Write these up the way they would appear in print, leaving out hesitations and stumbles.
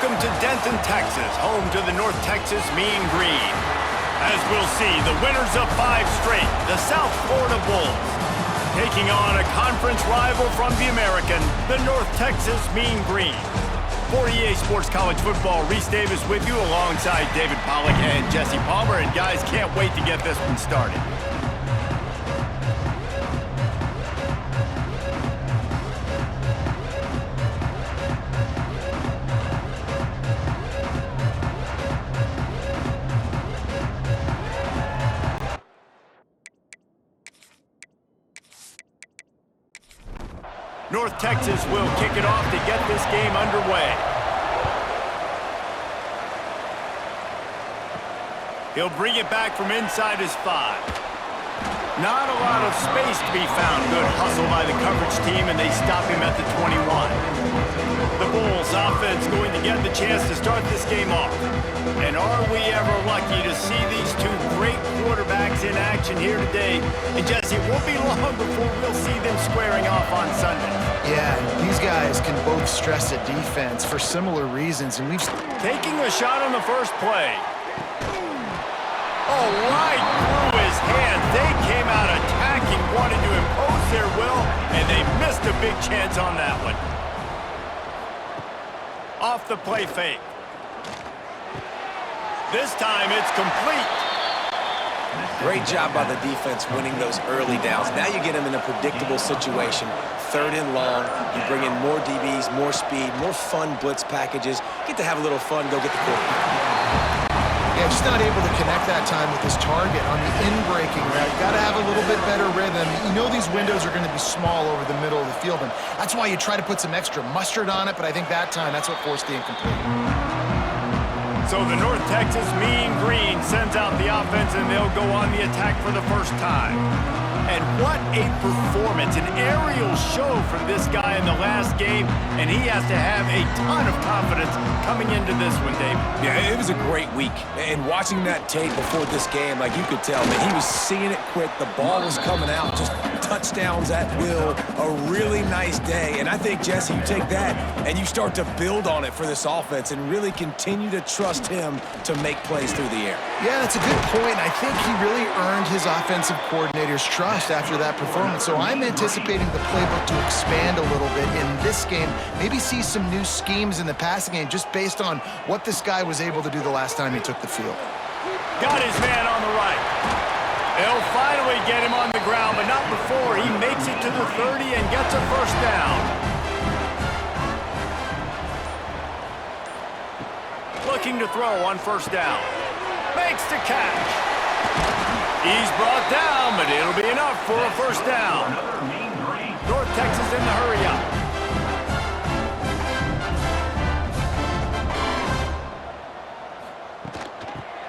Welcome to Denton, Texas, home to the North Texas Mean Green. As we'll see, the winners of 5 straight, the South Florida Bulls, taking on a conference rival from the American, the North Texas Mean Green. For EA Sports College Football, Reese Davis with you alongside David Pollack and Jesse Palmer. And guys, can't wait to get this one started. North Texas will kick it off to get this game underway. He'll bring it back from inside his 5. Not a lot of space to be found. Good hustle by the coverage team, and they stop him at the 21. The Bulls offense going to get the chance to start this game off. And are we ever lucky to see these 2 great quarterbacks in action here today? And Jesse, it won't be long before we'll see them squaring off on Sunday. Yeah, these guys can both stress a defense for similar reasons, and we've... Taking a shot on the first play. Oh, right through his hand. They came out attacking, wanted to impose their will, and they missed a big chance on that one. Off the play fake. This time it's complete. Great job by the defense winning those early downs. Now you get them in a predictable situation. 3rd and long, you bring in more DBs, more speed, more fun blitz packages. Get to have a little fun, go get the quarterback. Yeah, just not able to connect that time with his target on the in-breaking route. You got to have a little bit better rhythm. You know these windows are going to be small over the middle of the field, and that's why you try to put some extra mustard on it, but I think that time that's what forced the incomplete. So the North Texas Mean Green sends out the offense, and they'll go on the attack for the first time. And what a performance, an aerial show from this guy in the last game, and he has to have a ton of confidence coming into this one, David. Yeah, it was a great week. And watching that tape before this game, like you could tell, man, he was seeing it quick. The ball was coming out, just touchdowns at will. A really nice day. And I think, Jesse, you take that and you start to build on it for this offense and really continue to trust him to make plays through the air. Yeah, that's a good point. I think he really earned his offensive coordinator's trust after that performance. So I'm anticipating the playbook to expand a little bit in this game. Maybe see some new schemes in the passing game just based on what this guy was able to do the last time he took the field. Got his man on the right. They'll finally get him on the ground, but not before he makes it to the 30 and gets a first down. Looking to throw on first down. Makes the catch. He's brought down, but it'll be enough for a first down. North Texas in the hurry-up.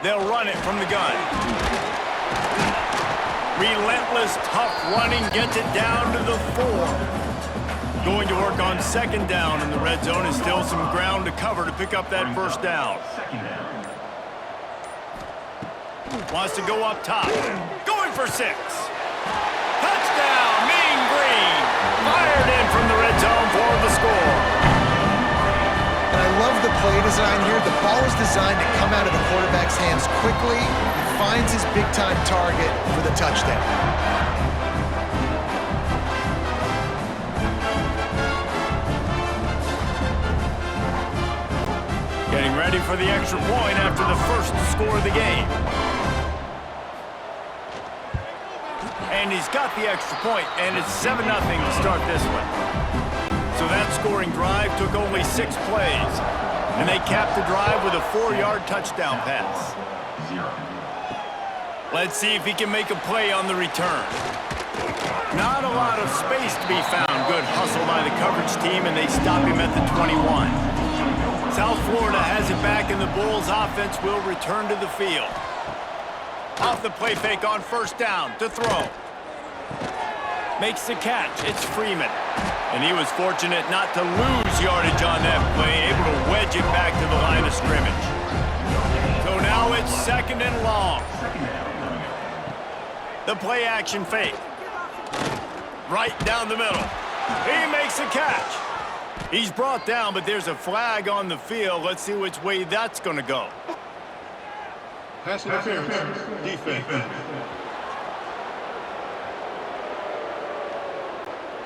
They'll run it from the gun. Relentless, tough running gets it down to the 4. Going to work on 2nd down in the red zone, and still some ground to cover to pick up that first down. Wants to go up top. Going for 6. Touchdown, Mean Green. Fired in from the red zone for the score. And I love the play design here. The ball is designed to come out of the quarterback's hands quickly. He finds his big-time target for the touchdown. Getting ready for the extra point after the first score of the game. And he's got the extra point, and it's 7-0 to start this one. So that scoring drive took only 6 plays, and they capped the drive with a 4-yard touchdown pass. Let's see if he can make a play on the return. Not a lot of space to be found. Good hustle by the coverage team, and they stop him at the 21. South Florida has it back, and the Bulls offense will return to the field. Off the play fake on first down to throw. Makes the catch. It's Freeman. And he was fortunate not to lose yardage on that play, able to wedge it back to the line of scrimmage. So now it's 2nd and long. The play action fake. Right down the middle. He makes the catch. He's brought down, but there's a flag on the field. Let's see which way that's going to go. Pass interference, defense.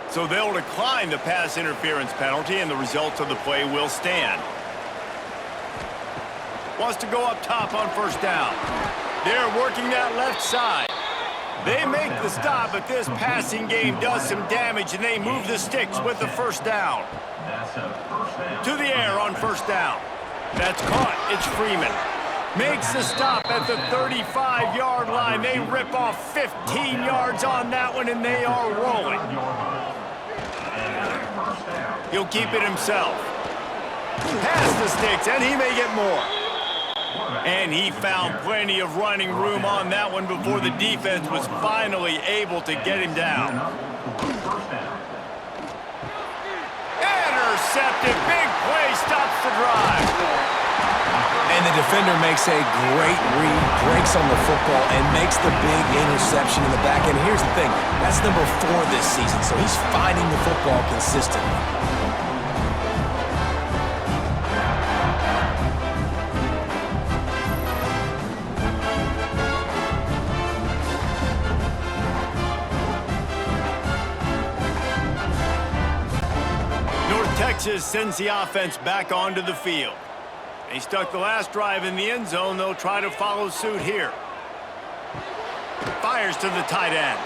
So they'll decline the pass interference penalty, and the results of the play will stand. Wants to go up top on first down. They're working that left side. They make the stop, but this passing game does some damage, and they move the sticks with the first down. To the air on first down. That's caught. It's Freeman. Makes the stop at the 35-yard line. They rip off 15 yards on that one, and they are rolling. He'll keep it himself. Pass the sticks, and he may get more. And he found plenty of running room on that one before the defense was finally able to get him down. Intercepted. Big play stops the drive. And the defender makes a great read, breaks on the football, and makes the big interception in the back end. Here's the thing, that's number 4 this season, so he's finding the football consistently. North Texas sends the offense back onto the field. They stuck the last drive in the end zone. They'll try to follow suit here. Fires to the tight end.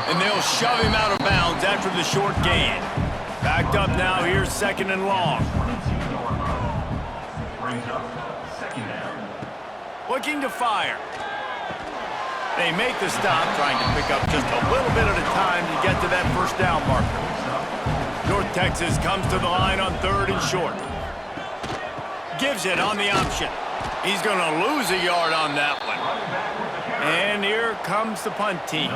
And they'll shove him out of bounds after the short gain. Backed up now. Here's second and long. Looking to fire. They make the stop, trying to pick up just a little bit at a time to get to that first down marker. North Texas comes to the line on third and short. Gives it on the option. He's going to lose a yard on that one. And here comes the punt team.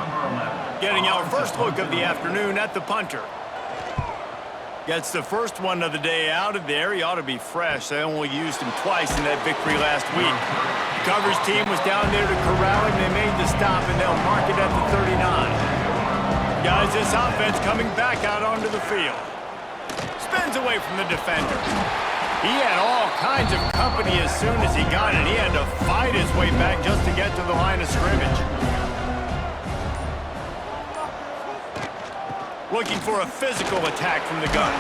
Getting our first look of the afternoon at the punter. Gets the first one of the day out of there. He ought to be fresh. They only used him twice in that victory last week. The coverage team was down there to corral him. They made the stop, and they'll mark it at the 39. Guys, this offense coming back out onto the field. Spins away from the defender. He had all kinds of company as soon as he got it. He had to fight his way back just to get to the line of scrimmage. Looking for a physical attack from the gun.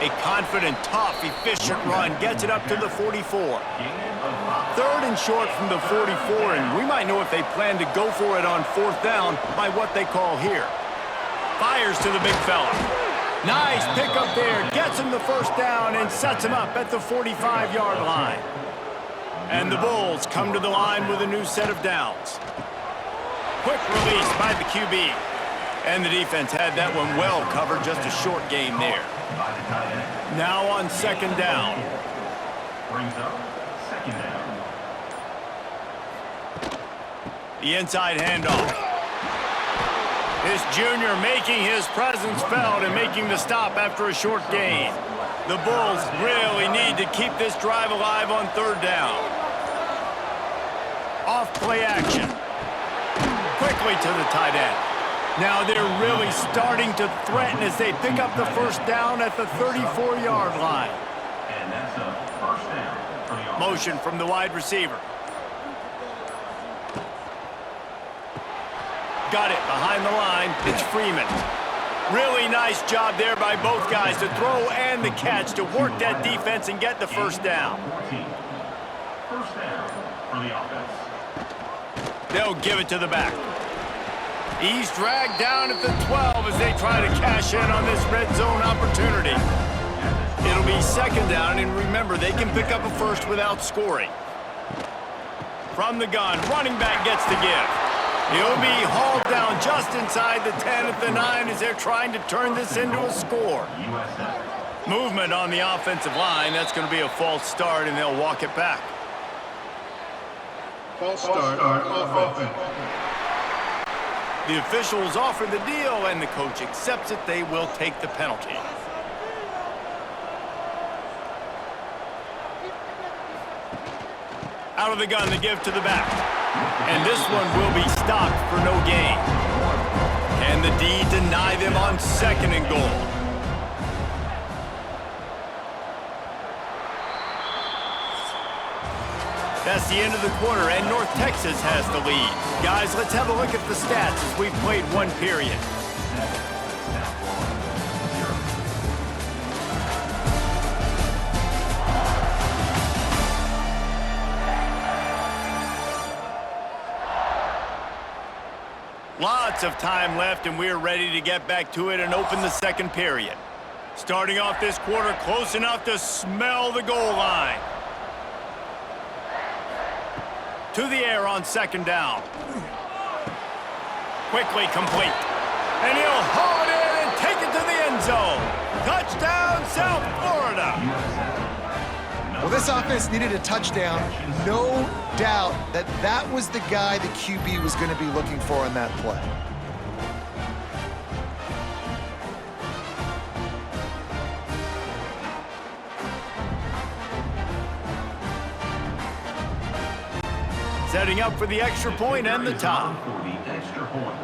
A confident, tough, efficient run gets it up to the 44. Third and short from the 44, and we might know if they plan to go for it on fourth down by what they call here. Fires to the big fella. Nice pick up there, gets him the first down and sets him up at the 45-yard line. And the Bulls come to the line with a new set of downs. Quick release by the QB. And the defense had that one well covered, just a short gain there. Now on second down. The inside handoff. This junior making his presence felt and making the stop after a short gain. The Bulls really need to keep this drive alive on third down. Off play action. Quickly to the tight end. Now they're really starting to threaten as they pick up the first down at the 34-yard line. And that's a first down for the offense. Motion from the wide receiver. Got it behind the line. It's Freeman. Really nice job there by both guys to throw and the catch to work that defense and get the first down. 14. First down for the offense. They'll give it to the back. He's dragged down at the 12 as they try to cash in on this red zone opportunity. It'll be second down, and remember, they can pick up a first without scoring. From the gun, running back gets the give. He'll be hauled down just inside the 10 at the 9 as they're trying to turn this into a score. USF. Movement on the offensive line. That's going to be a false start, and they'll walk it back. False start on offense. The officials offer the deal, and the coach accepts it. They will take the penalty. Out of the gun, the give to the back. And this one will be stopped for no gain. Can the D deny them on second and goal? That's the end of the quarter, and North Texas has the lead. Guys, let's have a look at the stats as we've played one period. Lots of time left, and we're ready to get back to it and open the second period. Starting off this quarter close enough to smell the goal line. To the air on second down. Quickly complete. And he'll haul it in and take it to the end zone. Touchdown, South Florida. Well, this offense needed a touchdown. No doubt that that was the guy the QB was going to be looking for on that play. Setting up for the extra point and the top. For the extra point.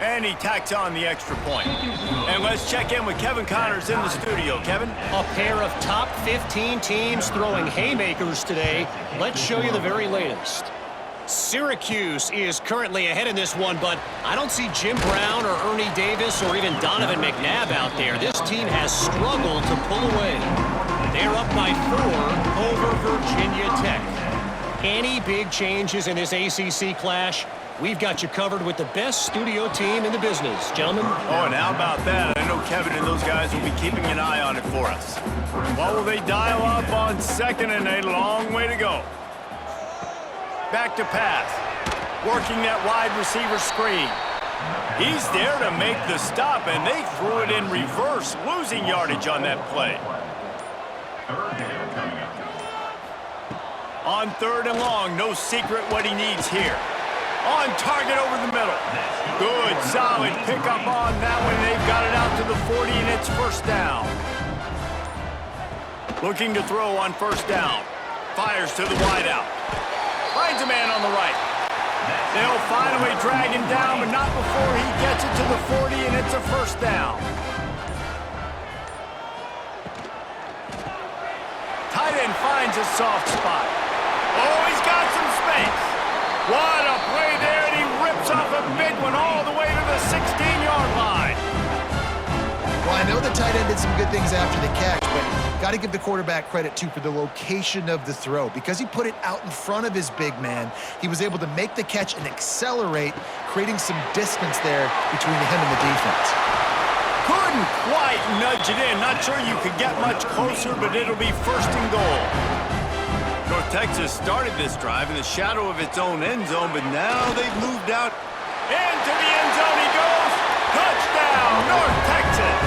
And he tacks on the extra point. And let's check in with Kevin Connors in the studio. Kevin? A pair of top 15 teams throwing haymakers today. Let's show you the very latest. Syracuse is currently ahead in this one, but I don't see Jim Brown or Ernie Davis or even Donovan McNabb out there. This team has struggled to pull away. They're up by 4 over Virginia Tech. Any big changes in this ACC clash? We've got you covered with the best studio team in the business, gentlemen. Oh, and how about that? I know Kevin and those guys will be keeping an eye on it for us. What will they dial up on second and a long way to go? Back to pass. Working that wide receiver screen. He's there to make the stop, and they threw it in reverse, losing yardage on that play. Third down coming up. On third and long, no secret what he needs here. On target over the middle. Good, solid pickup on that one. They've got it out to the 40, and it's first down. Looking to throw on first down. Fires to the wideout. Finds a man on the right. They'll finally drag him down, but not before he gets it to the 40, and it's a first down. Tight end finds a soft spot. Oh, he's got some space. What a play there, and he rips off a big one all the way to the 16-yard line. Well, I know the tight end did some good things after the catch, but got to give the quarterback credit, too, for the location of the throw. Because he put it out in front of his big man, he was able to make the catch and accelerate, creating some distance there between him and the defense. Couldn't quite nudge it in. Not sure you could get much closer, but it'll be first and goal. North Texas started this drive in the shadow of its own end zone, but now they've moved out. Into the end zone he goes. Touchdown, North Texas.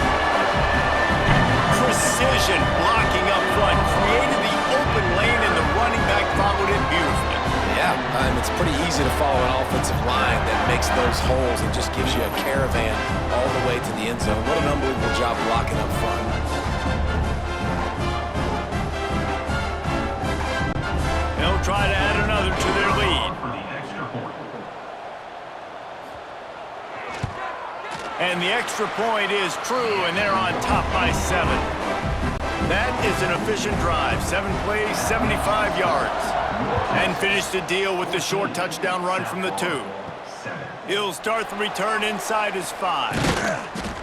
Precision blocking up front created the open lane, and the running back followed it beautifully. Yeah, it's pretty easy to follow an offensive line that makes those holes and just gives you a caravan all the way to the end zone. What an unbelievable job blocking up front. They'll try to add another to their lead. For the extra point. And the extra point is true, and they're on top by 7. That is an efficient drive. 7 plays, 75 yards. And finished the deal with the short touchdown run from the 2. He'll start the return inside his 5.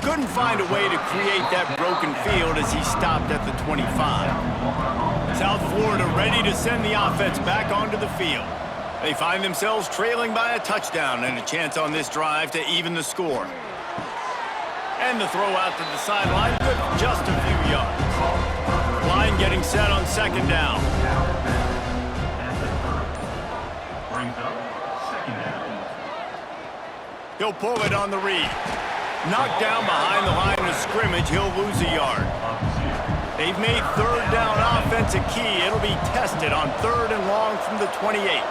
Couldn't find a way to create that broken field as he stopped at the 25. South Florida ready to send the offense back onto the field. They find themselves trailing by a touchdown and a chance on this drive to even the score. And the throw out to the sideline, good for just a few yards. Line getting set on second down. Brings up second down. He'll pull it on the read. Knocked down behind the line of scrimmage, he'll lose a yard. They've made third down offense a key. It'll be tested on third and long from the 28.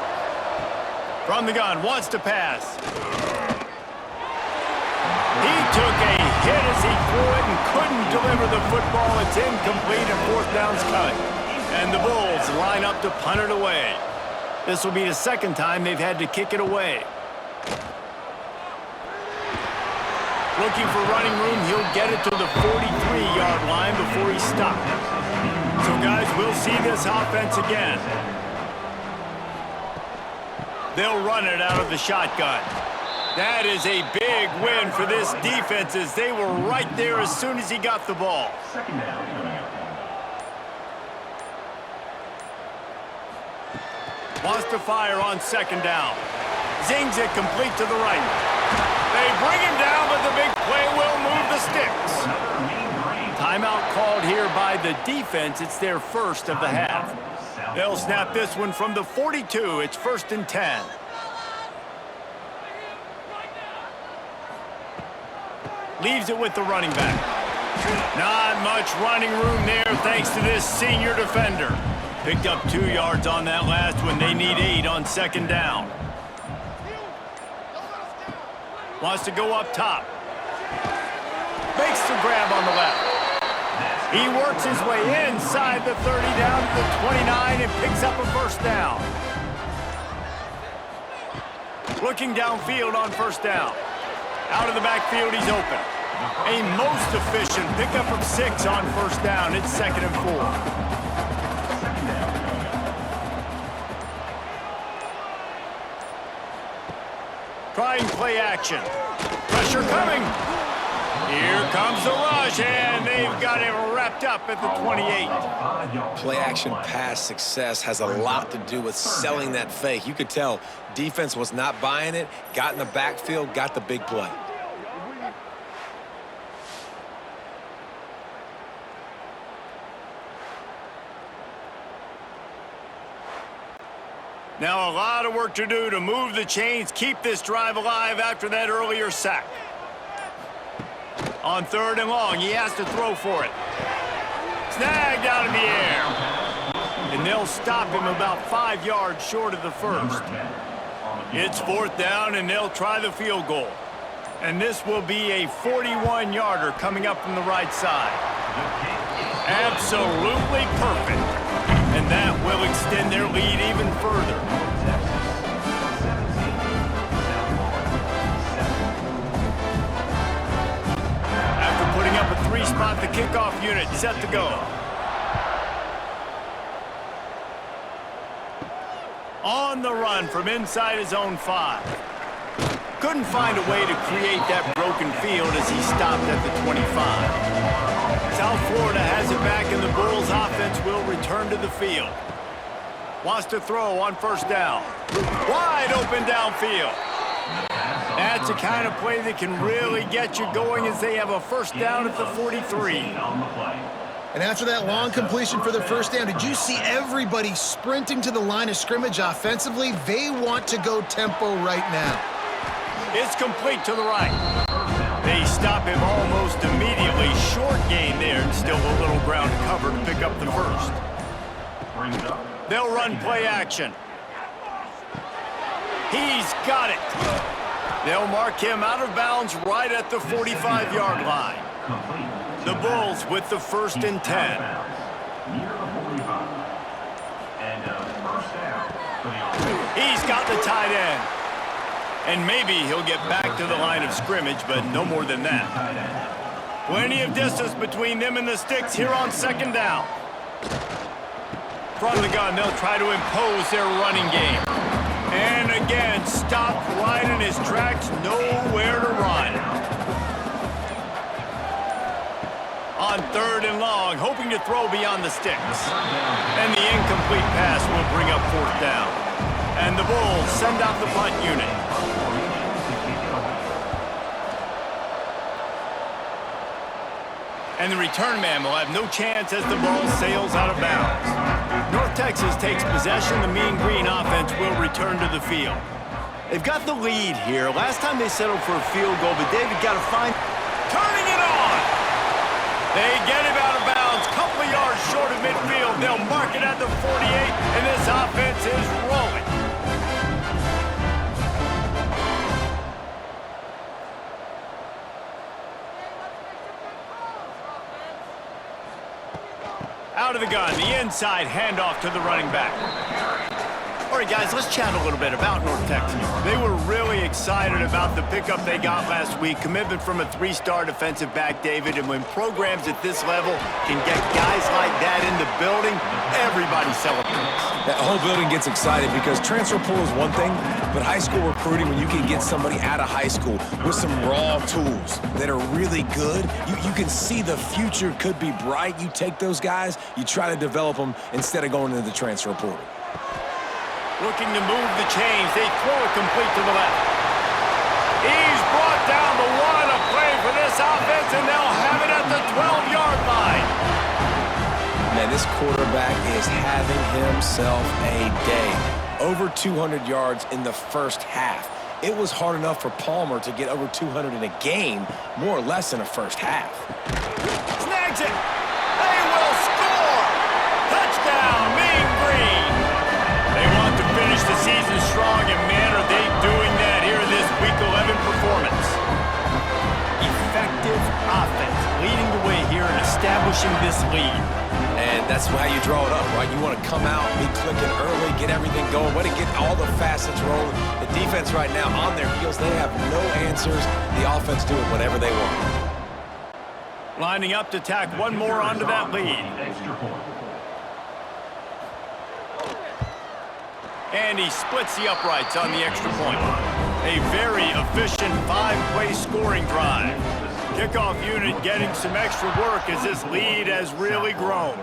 From the gun, wants to pass. He took a hit as he threw it and couldn't deliver the football. It's incomplete and fourth down's coming. And the Bulls line up to punt it away. This will be the second time they've had to kick it away. Looking for running room, he'll get it to the 43-yard line before he stopped. So, guys, we'll see this offense again. They'll run it out of the shotgun. That is a big win for this defense as they were right there as soon as he got the ball. Second down coming up. Wants to fire on second down. Zings it complete to the right. They bring him down, but the big play will move the sticks. Timeout called here by the defense. It's their first of the half. They'll snap this one from the 42. It's 1st and 10. Leaves it with the running back. Not much running room there thanks to this senior defender. Picked up 2 yards on that last one. They need 8 on second down. Wants to go up top. Makes the grab on the left. He works his way inside the 30 down to the 29 and picks up a first down. Looking downfield on first down. Out of the backfield, he's open. A most efficient pickup of 6 on first down. It's 2nd and 4. Trying play action. Pressure coming. Here comes the rush, and they've got him wrapped up at the 28. Play action pass success has a lot to do with selling that fake. You could tell defense was not buying it, got in the backfield, got the big play. Now a lot of work to do to move the chains, keep this drive alive after that earlier sack. On 3rd and long, he has to throw for it. Snagged out in the air. And they'll stop him about 5 yards short of the first. It's 4th down, and they'll try the field goal. And this will be a 41-yarder coming up from the right side. Absolutely perfect. And that will extend their lead even further. After putting up a 3-spot, the kickoff unit set to go. On the run from inside his own 5. Couldn't find a way to create that broken field as he stopped at the 25. South Florida has it back, and the Bulls offense will return to the field. Wants to throw on first down. Wide open downfield. That's the kind of play that can really get you going as they have a first down at the 43. And after that long completion for the first down, did you see everybody sprinting to the line of scrimmage offensively? They want to go tempo right now. It's complete to the right. They stop him almost immediately. Short gain there, and still a little ground to cover to pick up the first. They'll run play action. He's got it. They'll mark him out of bounds right at the 45-yard line. The Bulls with the 1st and 10. He's got the tight end. And maybe he'll get back to the line of scrimmage, but no more than that. Plenty of distance between them and the sticks here on second down. From the gun, they'll try to impose their running game. And again, stopped right in his tracks, nowhere to run. On 3rd and long, hoping to throw beyond the sticks. And the incomplete pass will bring up 4th down. And the Bulls send out the punt unit. And the return man will have no chance as the ball sails out of bounds. North Texas takes possession. The Mean Green offense will return to the field. They've got the lead here. Last time they settled for a field goal, but David got to find... Turning it on! They get him out of bounds. Couple of yards short of midfield. They'll mark it at the 48, and this offense is rolling. Out of the gun, the inside handoff to the running back. All right, guys, let's chat a little bit about North Texas. They were really excited about the pickup they got last week. Commitment from a 3-star defensive back, David. And when programs at this level can get guys like that in the building, everybody celebrates. That whole building gets excited because transfer portal is one thing, but high school recruiting, when you can get somebody out of high school with some raw tools that are really good, you can see the future could be bright. You take those guys, you try to develop them instead of going into the transfer portal. Looking to move the chains. They throw it complete to the left. He's brought down the one. A play for this offense, and they'll have it at the 12-yard line. Man, this quarterback is having himself a day. Over 200 yards in the first half. It was hard enough for Palmer to get over 200 in a game, more or less in a first half. Snags it. They will score. Touchdown, Mean Green. They want to finish the season strong, and man, are they doing that here in this Week 11 performance. Effective offense, leading the way here and establishing this lead. And that's how you draw it up, right? You want to come out, be clicking early, get everything going, want to get all the facets rolling. The defense right now on their heels, they have no answers. The offense doing whatever they want. Lining up to tack one more onto that lead. Extra point. And he splits the uprights on the extra point. A very efficient 5-play scoring drive. Kickoff unit getting some extra work as this lead has really grown.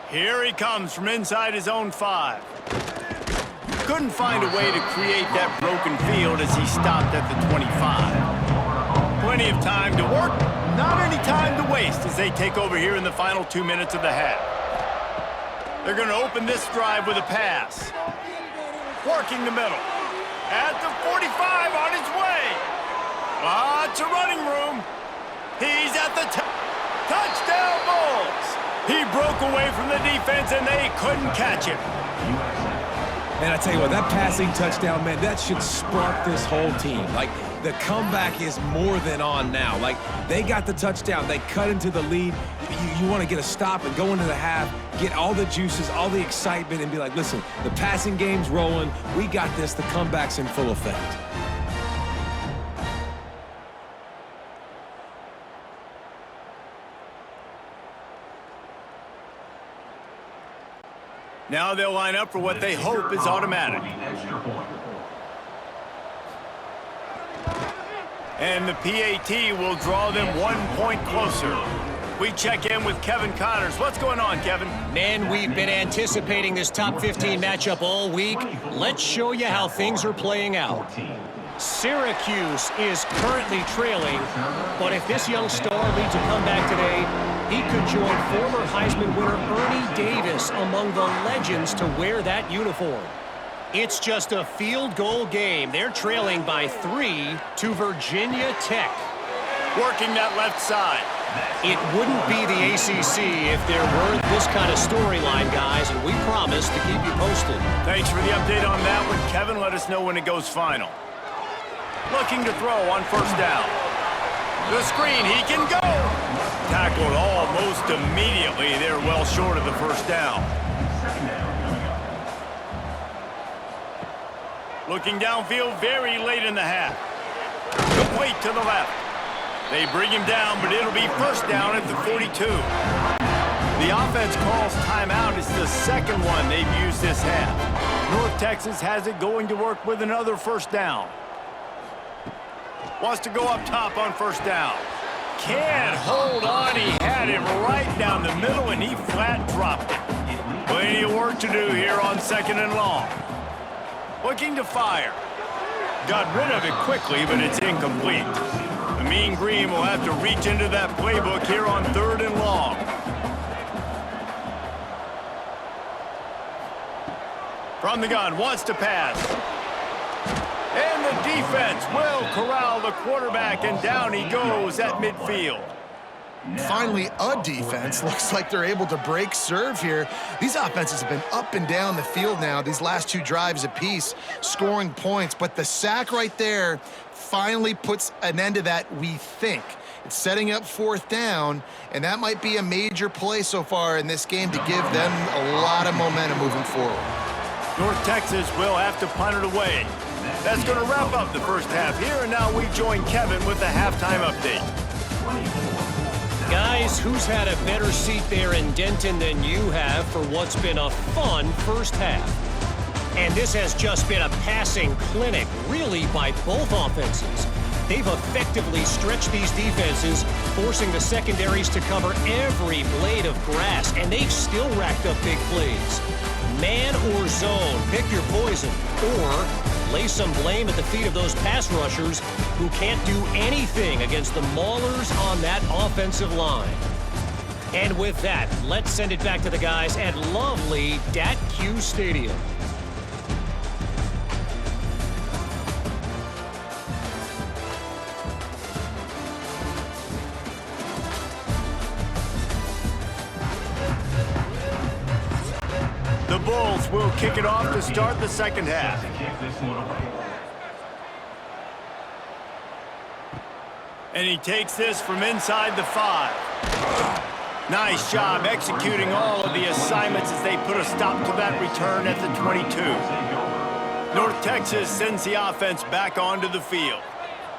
Here he comes from inside his own 5. Couldn't find a way to create that broken field as he stopped at the 25. Plenty of time to work, not any time to waste as they take over here in the final 2 minutes of the half. They're going to open this drive with a pass. Working the middle. At the 45 on his way. Lots of running room. He's at the touchdown Bulls. He broke away from the defense and they couldn't catch him. And I tell you what, that passing touchdown, man, that should spark this whole team. Like, the comeback is more than on now. Like, they got the touchdown. They cut into the lead. You want to get a stop and go into the half, get all the juices, all the excitement, and be like, listen, the passing game's rolling. We got this. The comeback's in full effect. Now they'll line up for what they hope is automatic. Extra point. And the PAT will draw them 1 point closer. We check in with Kevin Connors. What's going on, Kevin? Man, we've been anticipating this top 15 matchup all week. Let's show you how things are playing out. Syracuse is currently trailing, but if this young star leads a comeback today, he could join former Heisman winner Ernie Davis among the legends to wear that uniform. It's just a field goal game. They're trailing by 3 to Virginia Tech. Working that left side. It wouldn't be the ACC if there weren't this kind of storyline, guys, and we promise to keep you posted. Thanks for the update on that one, Kevin. Let us know when it goes final. Looking to throw on first down. The screen, he can go. Tackled almost immediately. They're well short of the first down. Looking downfield very late in the half. Complete to the left. They bring him down, but it'll be first down at the 42. The offense calls timeout. It's the second one they've used this half. North Texas has it going to work with another first down. Wants to go up top on first down. Can't hold on. He had him right down the middle, and he flat dropped it. Plenty of work to do here on second and long. Looking to fire. Got rid of it quickly, but it's incomplete. The Mean Green will have to reach into that playbook here on third and long. From the gun, wants to pass. And the defense will corral the quarterback, and down he goes at midfield. Finally, a defense. Looks like they're able to break serve here. These offenses have been up and down the field now, these last 2 drives apiece, scoring points. But the sack right there finally puts an end to that, we think. It's setting up fourth down, and that might be a major play so far in this game to give them a lot of momentum moving forward. North Texas will have to punt it away. That's going to wrap up the first half here, and now we join Kevin with the halftime update. Guys, who's had a better seat there in Denton than you have for what's been a fun first half? And this has just been a passing clinic, really, by both offenses. They've effectively stretched these defenses, forcing the secondaries to cover every blade of grass, and they've still racked up big plays. Man or zone, pick your poison, or lay some blame at the feet of those pass rushers who can't do anything against the maulers on that offensive line. And with that, let's send it back to the guys at lovely Dat-Q Stadium. The Bulls will kick it off to start the second half. And he takes this from inside the 5. Nice job executing all of the assignments as they put a stop to that return at the 22. North Texas sends the offense back onto the field.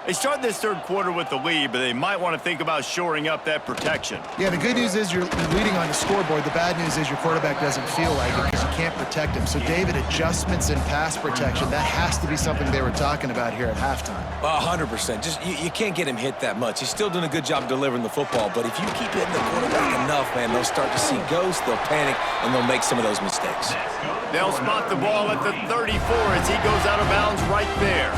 They start this third quarter with the lead, but they might want to think about shoring up that protection. Yeah, the good news is you're leading on the scoreboard. The bad news is your quarterback doesn't feel like it because you can't protect him. So, David, adjustments in pass protection, that has to be something they were talking about here at halftime. 100%. Just you can't get him hit that much. He's still doing a good job delivering the football, but if you keep hitting the quarterback enough, man, they'll start to see ghosts, they'll panic, and they'll make some of those mistakes. They'll spot the ball at the 34 as he goes out of bounds right there.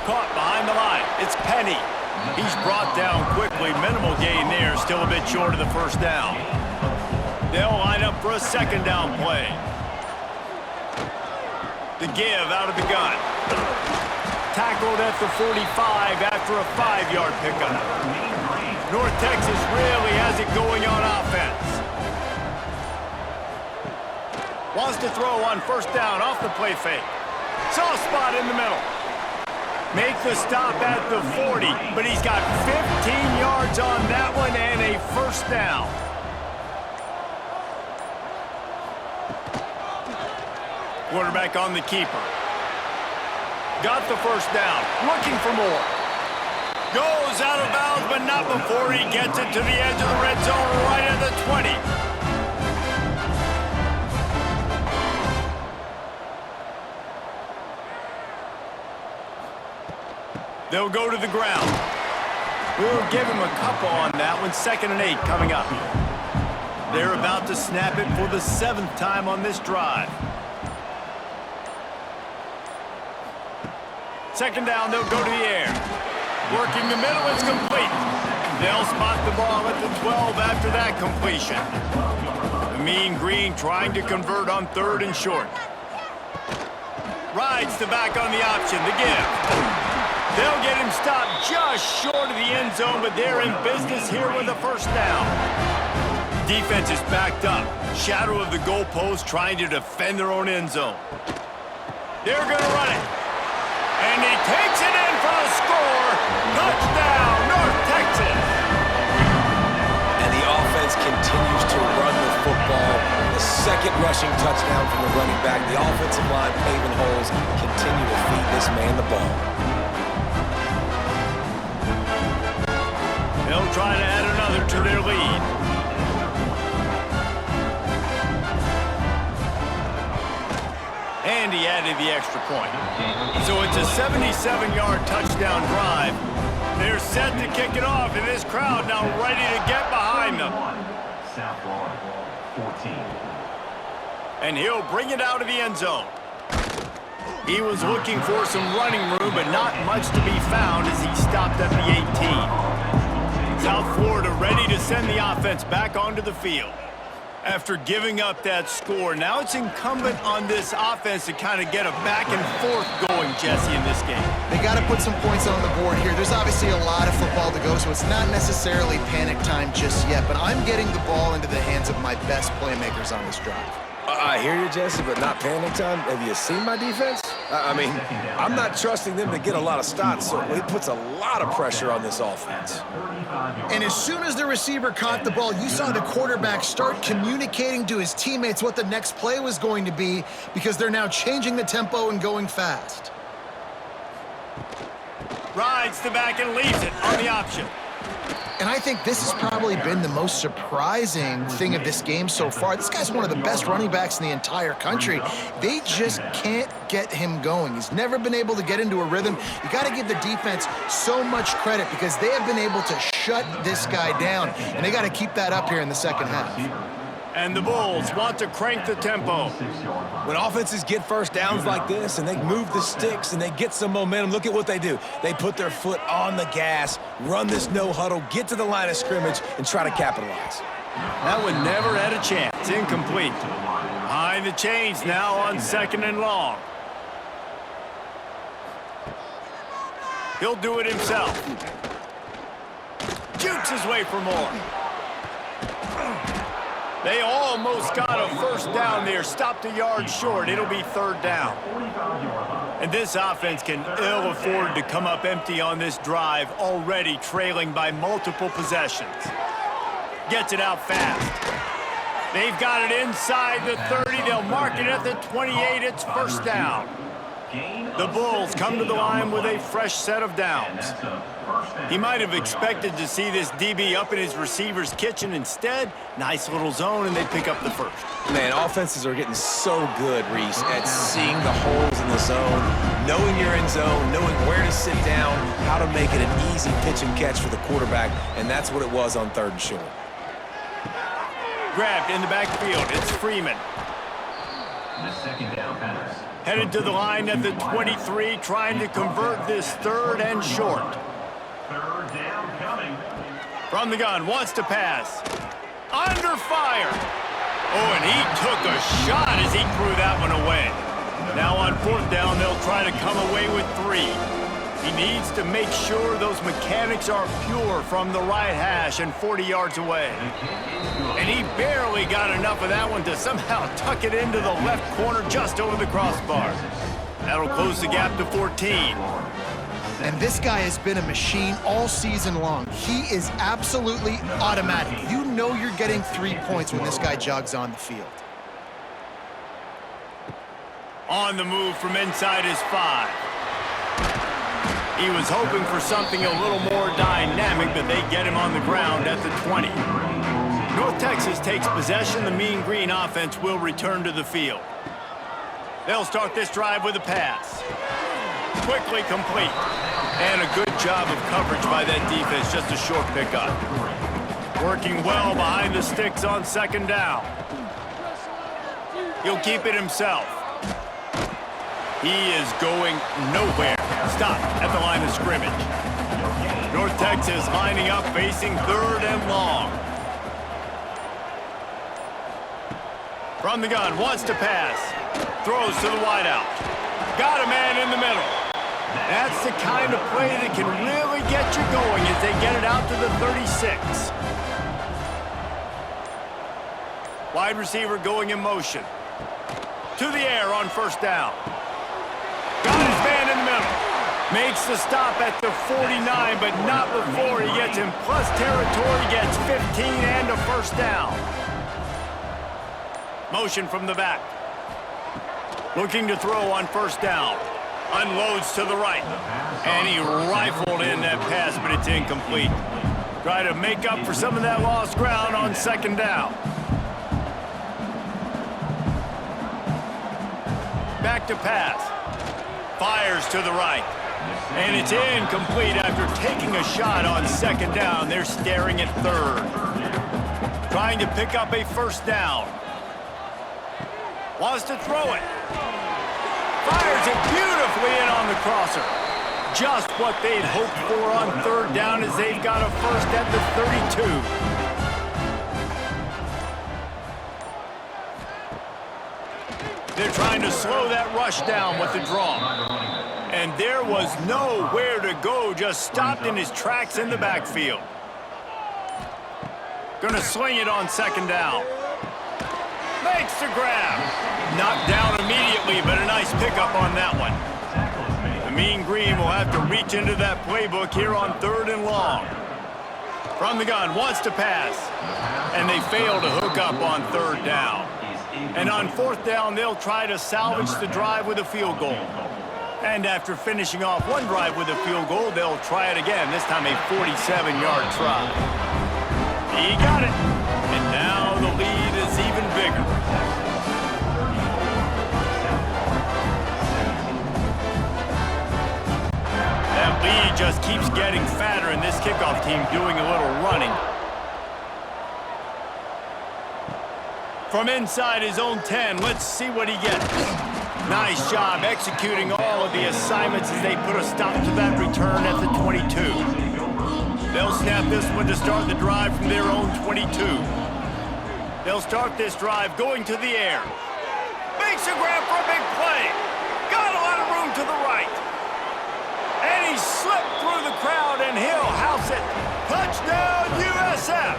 Caught behind the line. It's Penny. He's brought down quickly. Minimal gain there. Still a bit short of the first down. They'll line up for a second down play. The give out of the gun. Tackled at the 45 after a 5-yard pickup. North Texas really has it going on offense. Wants to throw on first down off the play fake. Soft spot in the middle. Make the stop at the 40, but he's got 15 yards on that one and a first down. Quarterback on the keeper. Got the first down, looking for more. Goes out of bounds, but not before he gets it to the edge of the red zone right at the 20. They'll go to the ground. We'll give him a couple on that one. 2nd and 8 coming up. They're about to snap it for the 7th time on this drive. Second down, they'll go to the air. Working the middle, it's complete. They'll spot the ball at the 12 after that completion. The Mean Green trying to convert on 3rd and short. Rides the back on the option, the give. They'll get him stopped just short of the end zone, but they're in business here with a first down. Defense is backed up. Shadow of the goalpost trying to defend their own end zone. They're going to run it. And he takes it in for the score. Touchdown, North Texas. And the offense continues to run the football. The second rushing touchdown from the running back. The offensive line paving holes continue to feed this man the ball. They'll try to add another to their lead. And he added the extra point. So it's a 77-yard touchdown drive. They're set to kick it off, and this crowd now ready to get behind them. South Florida, 14. And he'll bring it out of the end zone. He was looking for some running room, but not much to be found as he stopped at the 18. South Florida ready to send the offense back onto the field. After giving up that score, now it's incumbent on this offense to kind of get a back and forth going, Jesse, in this game. They got to put some points on the board here. There's obviously a lot of football to go, so it's not necessarily panic time just yet, but I'm getting the ball into the hands of my best playmakers on this drive. I hear you, Jesse, but not panic time. Have you seen my defense? I mean, I'm not trusting them to get a lot of stops, so it puts a lot of pressure on this offense. And as soon as the receiver caught the ball, you saw the quarterback start communicating to his teammates what the next play was going to be because they're now changing the tempo and going fast. Rides the back and leaves it on the option. And I think this has probably been the most surprising thing of this game so far. This guy's one of the best running backs in the entire country. They just can't get him going. He's never been able to get into a rhythm. You got to give the defense so much credit because they have been able to shut this guy down, and they got to keep that up here in the second half. And the Bulls want to crank the tempo. When offenses get first downs like this and they move the sticks and they get some momentum, look at what they do. They put their foot on the gas, run this no huddle, get to the line of scrimmage, and try to capitalize. That one never had a chance. Incomplete. Behind the chains now on 2nd and long. He'll do it himself. Jukes his way for more. They almost got a first down there. Stopped a yard short. It'll be 3rd down. And this offense can ill afford to come up empty on this drive, already trailing by multiple possessions. Gets it out fast. They've got it inside the 30. They'll mark it at the 28. It's 1st down. The Bulls come to the line with a fresh set of downs. He might have expected to see this DB up in his receiver's kitchen. Instead, nice little zone, and they pick up the first. Man, offenses are getting so good, Reese, at seeing the holes in the zone, knowing you're in zone, knowing where to sit down, how to make it an easy pitch and catch for the quarterback, and that's what it was on 3rd and short. Grabbed in the backfield. It's Freeman. The 2nd down pass. Headed to the line at the 23, trying to convert this 3rd and short. 3rd down coming. From the gun, wants to pass. Under fire. Oh, and he took a shot as he threw that one away. Now on 4th down, they'll try to come away with 3. He needs to make sure those mechanics are pure from the right hash and 40 yards away. And he barely got enough of that one to somehow tuck it into the left corner just over the crossbar. That'll close the gap to 14. And this guy has been a machine all season long. He is absolutely automatic. You know you're getting 3 points when this guy jogs on the field. On the move from inside his 5. He was hoping for something a little more dynamic, but they get him on the ground at the 20. North Texas takes possession. The Mean Green offense will return to the field. They'll start this drive with a pass. Quickly complete. And a good job of coverage by that defense. Just a short pickup. Working well behind the sticks on 2nd down. He'll keep it himself. He is going nowhere. Stop at the line of scrimmage. North Texas lining up, facing 3rd and long. From the gun, wants to pass. Throws to the wideout. Got a man in the middle. That's the kind of play that can really get you going as they get it out to the 36. Wide receiver going in motion. To the air on 1st down. Got his man in the middle. Makes the stop at the 49, but not before he gets in plus territory, gets 15 and a 1st down. Motion from the back. Looking to throw on 1st down. Unloads to the right. And he rifled in that pass, but it's incomplete. Try to make up for some of that lost ground on 2nd down. Back to pass. Fires to the right. And it's incomplete after taking a shot on 2nd down. They're staring at 3rd. Trying to pick up a 1st down. Wants to throw it. Fires it beautifully in on the crosser. Just what they'd hoped for on 3rd down as they've got a 1st at the 32. They're trying to slow that rush down with the draw. And there was nowhere to go, just stopped in his tracks in the backfield. Gonna swing it on 2nd down. Makes the grab. Knocked down immediately, but a nice pickup on that one. The Mean Green will have to reach into that playbook here on 3rd and long. From the gun, wants to pass. And they fail to hook up on 3rd down. And on 4th down, they'll try to salvage the drive with a field goal. And after finishing off one drive with a field goal, they'll try it again, this time a 47-yard try. He got it. And now the lead is even bigger. That lead just keeps getting fatter, and this kickoff team doing a little running. From inside his own 10, let's see what he gets. Nice job executing all of the assignments as they put a stop to that return at the 22. They'll snap this one to start the drive from their own 22. They'll start this drive going to the air. Makes a grab for a big play. Got a lot of room to the right. And he slipped through the crowd, and he'll house it. Touchdown, USF!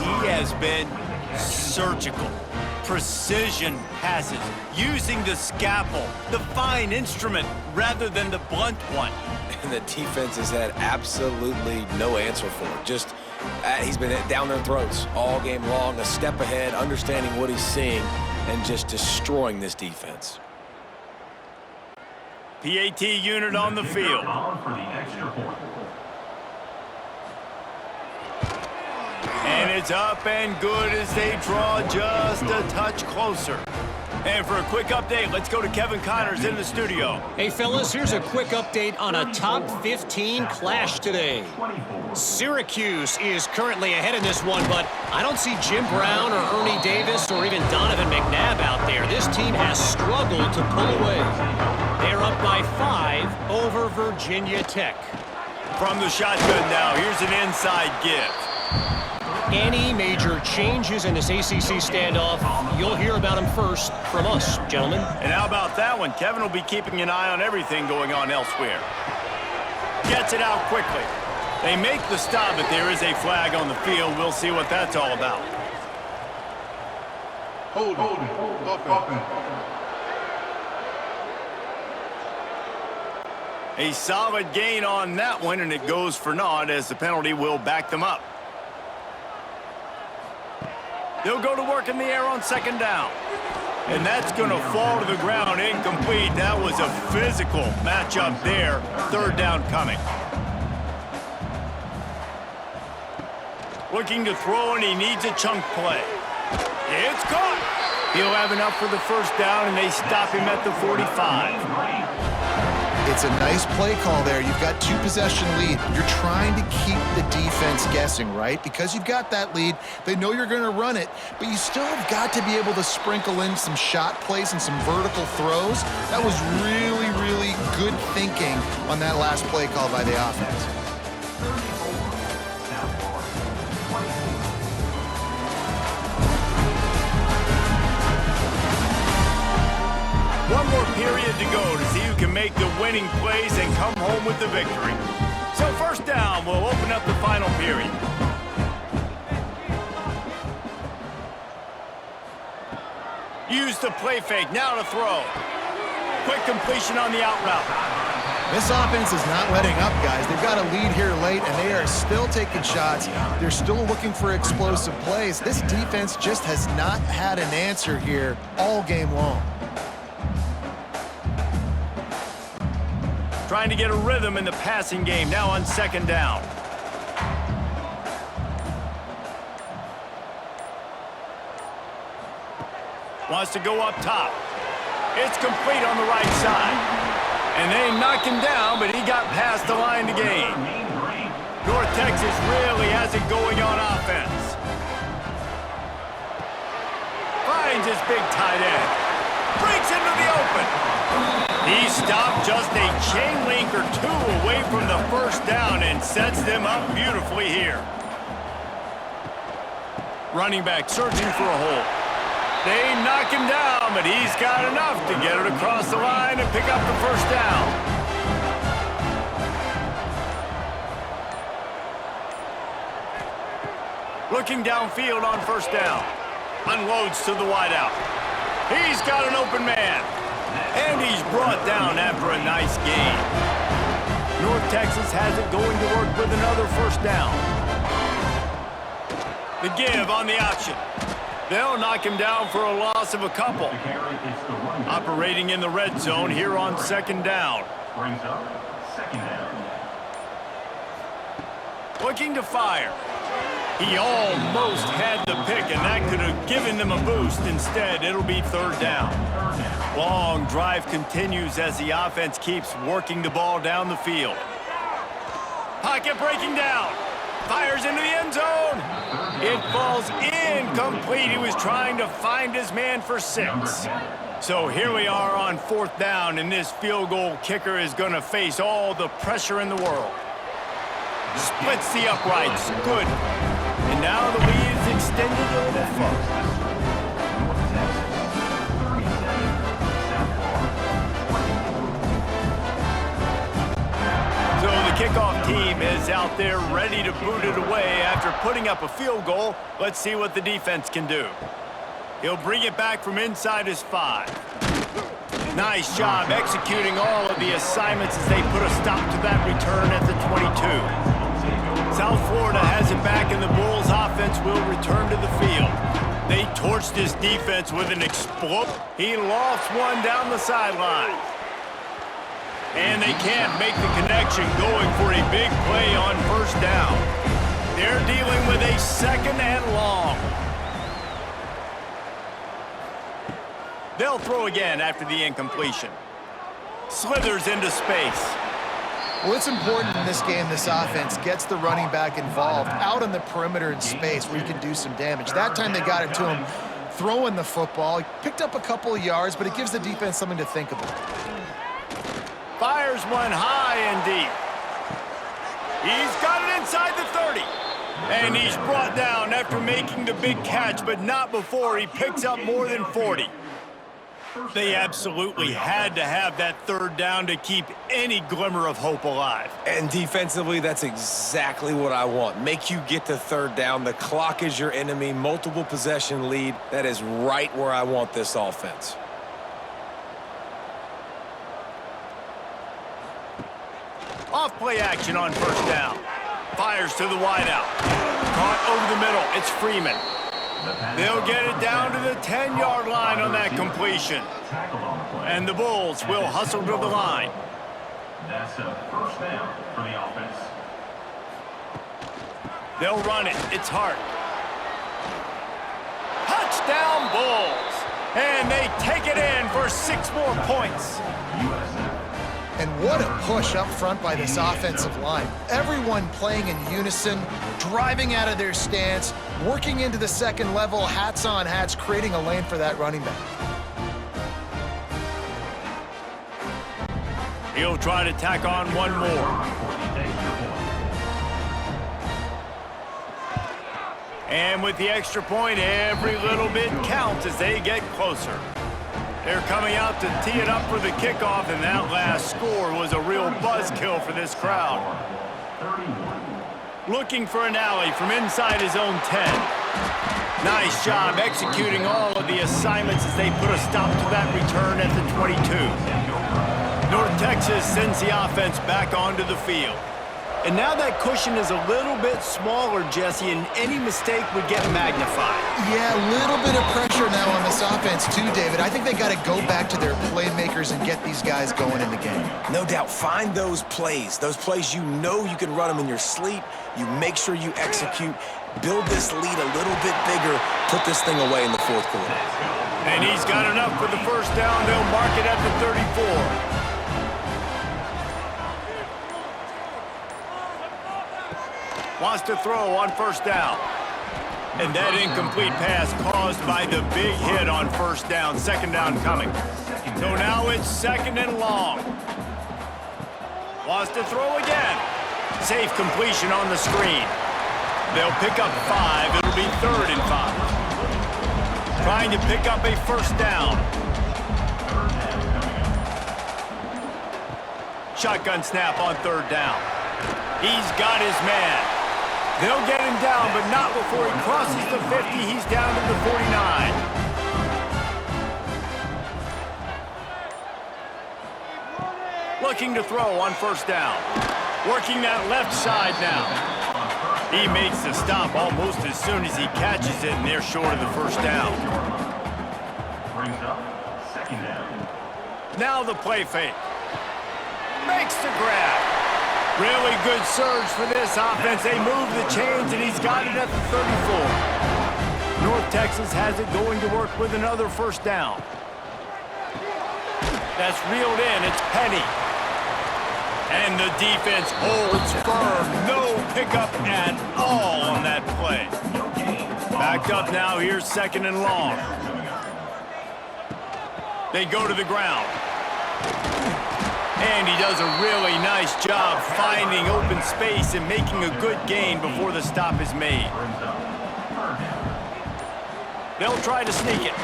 He has been surgical. Precision passes, using the scalpel, the fine instrument, rather than the blunt one. And the defense has had absolutely no answer for it. Just, he's been down their throats all game long, a step ahead, understanding what he's seeing, and just destroying this defense. PAT unit on the field. And it's up and good as they draw just a touch closer. And for a quick update, let's go to Kevin Connors in the studio. Hey, fellas, here's a quick update on a top 15 clash today. Syracuse is currently ahead in this one, but I don't see Jim Brown or Ernie Davis or even Donovan McNabb out there. This team has struggled to pull away. They're up by 5 over Virginia Tech. From the shotgun now, here's an inside give. Any major changes in this ACC standoff, you'll hear about them first from us, gentlemen. And how about that one? Kevin will be keeping an eye on everything going on elsewhere. Gets it out quickly. They make the stop, but there is a flag on the field. We'll see what that's all about. Hold it. Offense. A solid gain on that one, and it goes for naught as the penalty will back them up. They'll go to work in the air on 2nd down. And that's going to fall to the ground incomplete. That was a physical matchup there. 3rd down coming. Looking to throw, and he needs a chunk play. It's caught. He'll have enough for the 1st down, and they stop him at the 45. It's a nice play call there. You've got 2-possession lead. You're trying to keep the defense guessing, right? Because you've got that lead, they know you're going to run it, but you still have got to be able to sprinkle in some shot plays and some vertical throws. That was really, really good thinking on that last play call by the offense. One more period to go to see who can make the winning plays and come home with the victory. So 1st down will open up the final period. Use the play fake, now to throw. Quick completion on the out route. This offense is not letting up, guys. They've got a lead here late, and they are still taking shots. They're still looking for explosive plays. This defense just has not had an answer here all game long. Trying to get a rhythm in the passing game, now on 2nd down. Wants to go up top. It's complete on the right side. And they knocked him down, but he got past the line to gain. North Texas really has it going on offense. Finds his big tight end. Breaks into the open. He stopped just a chain link or 2 away from the 1st down and sets them up beautifully here. Running back searching for a hole. They knock him down, but he's got enough to get it across the line and pick up the 1st down. Looking downfield on 1st down. Unloads to the wideout. He's got an open man. And he's brought down after a nice gain. North Texas has it going to work with another first down. The give on the option. They'll knock him down for a loss of a couple. Operating in the red zone here on second down. Brings up second down. Looking to fire. He almost had the pick, and that could have given them a boost. Instead, it'll be third down. Long drive continues as the offense keeps working the ball down the field. Pocket breaking down. Fires into the end zone. It falls incomplete. He was trying to find his man for 6. So here we are on fourth down, and this field goal kicker is going to face all the pressure in the world. Splits the uprights. Good. And now the lead is extended a little further. So the kickoff team is out there ready to boot it away after putting up a field goal. Let's see what the defense can do. He'll bring it back from inside his 5. Nice job executing all of the assignments as they put a stop to that return at the 22. South Florida has it back, and the Bulls offense will return to the field. They torched this defense with an explode. He lost one down the sideline. And they can't make the connection, going for a big play on first down. They're dealing with a second and long. They'll throw again after the incompletion. Slithers into space. Well, it's important in this game this offense gets the running back involved out on the perimeter in space where he can do some damage. That time they got it to him throwing the football. He picked up a couple of yards, but it gives the defense something to think about. Fires one high and deep. He's got it inside the 30. And he's brought down after making the big catch, but not before he picks up more than 40. They absolutely had to have that third down to keep any glimmer of hope alive. And defensively, that's exactly what I want. Make you get to third down. The clock is your enemy. Multiple possession lead. That is right where I want this offense. Off play action on first down. Fires to the wideout. Caught over the middle. It's Freeman. They'll get it down to the 10-yard line on that completion. And the Bulls will hustle to the line. That's a first down for the offense. They'll run it. It's Hart. Touchdown Bulls. And they take it in for 6 more points. USF. And what a push up front by this offensive line. Everyone playing in unison, driving out of their stance, working into the second level, hats on hats, creating a lane for that running back. He'll try to tack on one more. And with the extra point, every little bit counts as they get closer. They're coming out to tee it up for the kickoff, and that last score was a real buzzkill for this crowd. Looking for an alley from inside his own 10. Nice job executing all of the assignments as they put a stop to that return at the 22. North Texas sends the offense back onto the field. And now that cushion is a little bit smaller, Jesse, and any mistake would get magnified. Yeah, a little bit of pressure now on this offense too, David. I think they got to go back to their playmakers and get these guys going in the game. No doubt. Find those plays you know you can run them in your sleep. You make sure you execute. Build this lead a little bit bigger. Put this thing away in the fourth quarter. And he's got enough for the first down. They'll mark it at the 34. Wants to throw on first down. And that incomplete pass caused by the big hit on first down. Second down coming. So now it's second and long. Wants to throw again. Safe completion on the screen. They'll pick up 5. It'll be third and 5. Trying to pick up a first down. Shotgun snap on third down. He's got his man. They'll get him down, but not before he crosses the 50. He's down to the 49. Looking to throw on first down. Working that left side now. He makes the stop almost as soon as he catches it, and they're short of the first down. Brings up second down. Now the play fake. Makes the grab. Really good surge for this offense. They move the chains, and he's got it at the 34. North Texas has it going to work with another first down. That's reeled in. It's Penny. And the defense holds firm. No pickup at all on that play. Backed up now. Here's second and long. They go to the ground. And he does a really nice job finding open space and making a good gain before the stop is made. They'll try to sneak it.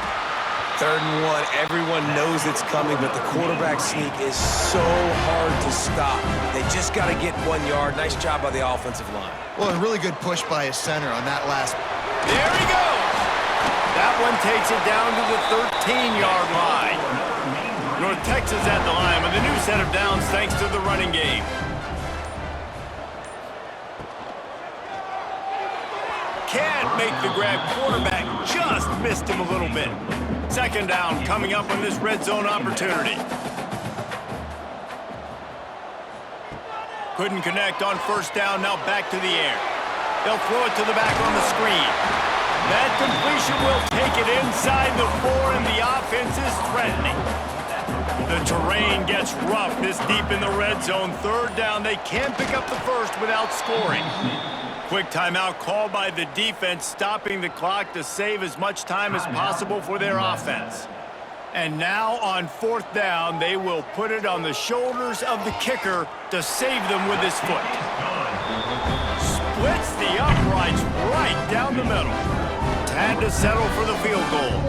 3rd and 1, everyone knows it's coming, but the quarterback sneak is so hard to stop. They just got to get 1 yard. Nice job by the offensive line. Well, a really good push by his center on that last. There he goes. That one takes it down to the 13-yard line. North Texas at the line with a new set of downs thanks to the running game. Can't make the grab. Quarterback just missed him a little bit. Second down coming up on this red zone opportunity. Couldn't connect on first down. Now back to the air. They'll throw it to the back on the screen. That completion will take it inside the 4, and the offense is threatening. The terrain gets rough this deep in the red zone. 3rd down. They can't pick up the first without scoring. Quick timeout called by the defense, stopping the clock to save as much time as possible for their offense. And now on 4th down, they will put it on the shoulders of the kicker to save them with his foot. Splits the uprights right down the middle. Had to settle for the field goal.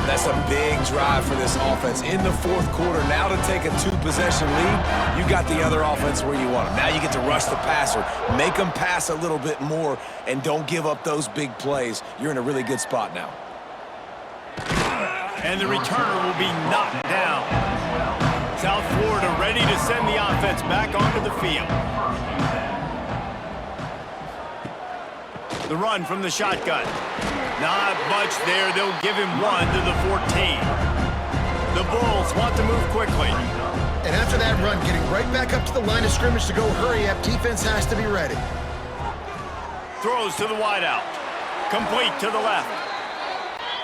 That's a big drive for this offense in the 4th quarter. Now to take a 2-possession lead, you got the other offense where you want them. Now you get to rush the passer, make them pass a little bit more, and don't give up those big plays. You're in a really good spot now. And the returner will be knocked down. South Florida ready to send the offense back onto the field. The run from the shotgun. Not much there. They'll give him 1 to the 14. The Bulls want to move quickly. And after that run, getting right back up to the line of scrimmage to go hurry up, defense has to be ready. Throws to the wideout. Complete to the left.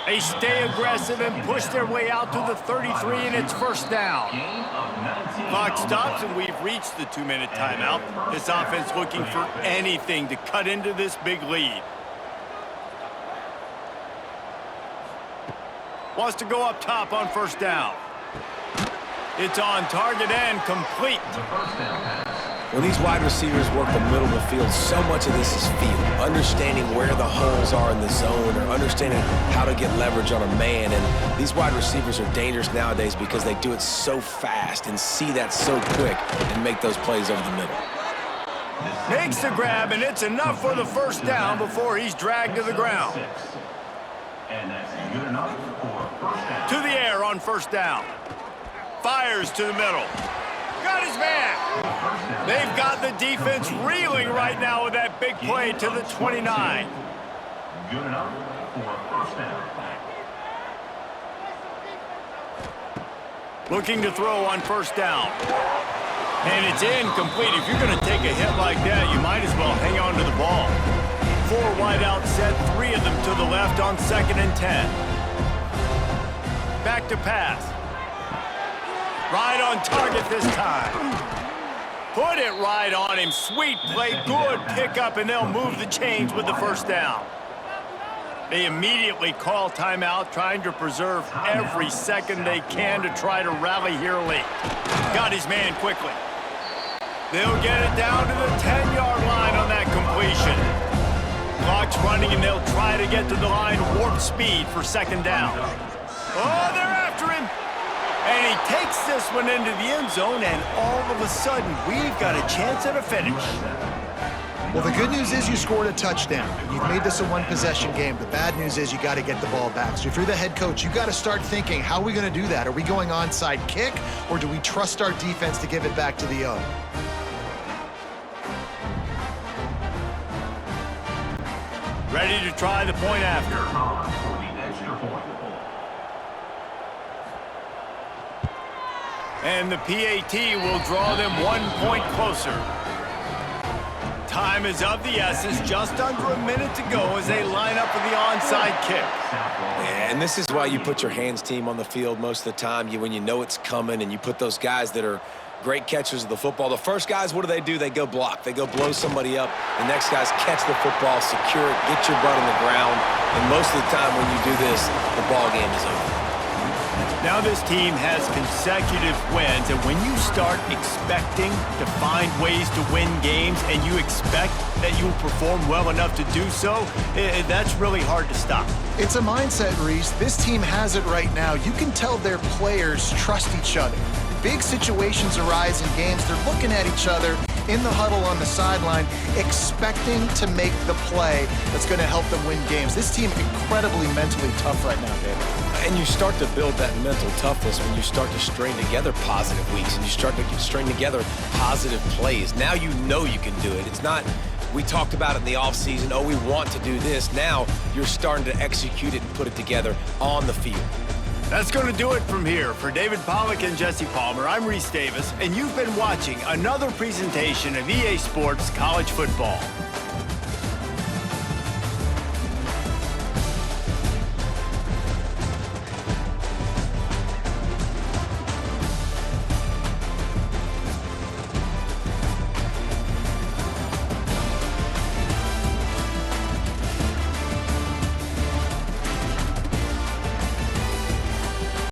They stay aggressive and push their way out to the 33, and it's first down. Clock stops, and we've reached the 2-minute timeout. This offense looking for anything to cut into this big lead. Wants to go up top on first down. It's on target and complete. When these wide receivers work the middle of the field, so much of this is feel. Understanding where the holes are in the zone, or understanding how to get leverage on a man. And these wide receivers are dangerous nowadays because they do it so fast and see that so quick and make those plays over the middle. Makes the grab, and it's enough for the first down before he's dragged to the ground. And that's good enough for first down. To the air on first down. Fires to the middle. Got his man. They've got the defense reeling right now with that big play to the 29. Good enough for first down. Looking to throw on first down. And it's incomplete. If you're going to take a hit like that, you might as well hang on to the ball. 4 wide out set, 3 of them to the left on 2nd and 10. Back to pass. Right on target this time. Put it right on him. Sweet play, good pickup, and they'll move the chains with the first down. They immediately call timeout, trying to preserve every second they can to try to rally here late. Got his man quickly. They'll get it down to the 10-yard line on that completion. Clock's running, and they'll try to get to the line warp speed for 2nd down. Oh, they're after him. And he takes this one into the end zone, and all of a sudden, we've got a chance at a finish. Well, the good news is you scored a touchdown. You've made this a one-possession game. The bad news is you got to get the ball back. So if you're the head coach, you got to start thinking, how are we going to do that? Are we going onside kick, or do we trust our defense to give it back to the O? Ready to try the point after. For the extra point. And the PAT will draw them 1 point closer. Time is of the essence, just under a minute to go as they line up for the onside kick. Yeah, and this is why you put your hands team on the field most of the time. When you know it's coming, and you put those guys that are great catchers of the football. The first guys, what do? They go block. They go blow somebody up. The next guys catch the football, secure it, get your butt on the ground. And most of the time when you do this, the ball game is over. Now this team has consecutive wins, and when you start expecting to find ways to win games and you expect that you will perform well enough to do so, that's really hard to stop. It's a mindset, Reese. This team has it right now. You can tell their players trust each other. Big situations arise in games. They're looking at each other in the huddle on the sideline, expecting to make the play that's going to help them win games. This team incredibly mentally tough right now, David. And you start to build that mental toughness when you start to string together positive weeks and you start to string together positive plays. Now you know you can do it. It's not, we talked about it in the offseason, oh, we want to do this. Now you're starting to execute it and put it together on the field. That's going to do it from here. For David Pollack and Jesse Palmer, I'm Reese Davis, and you've been watching another presentation of EA Sports College Football.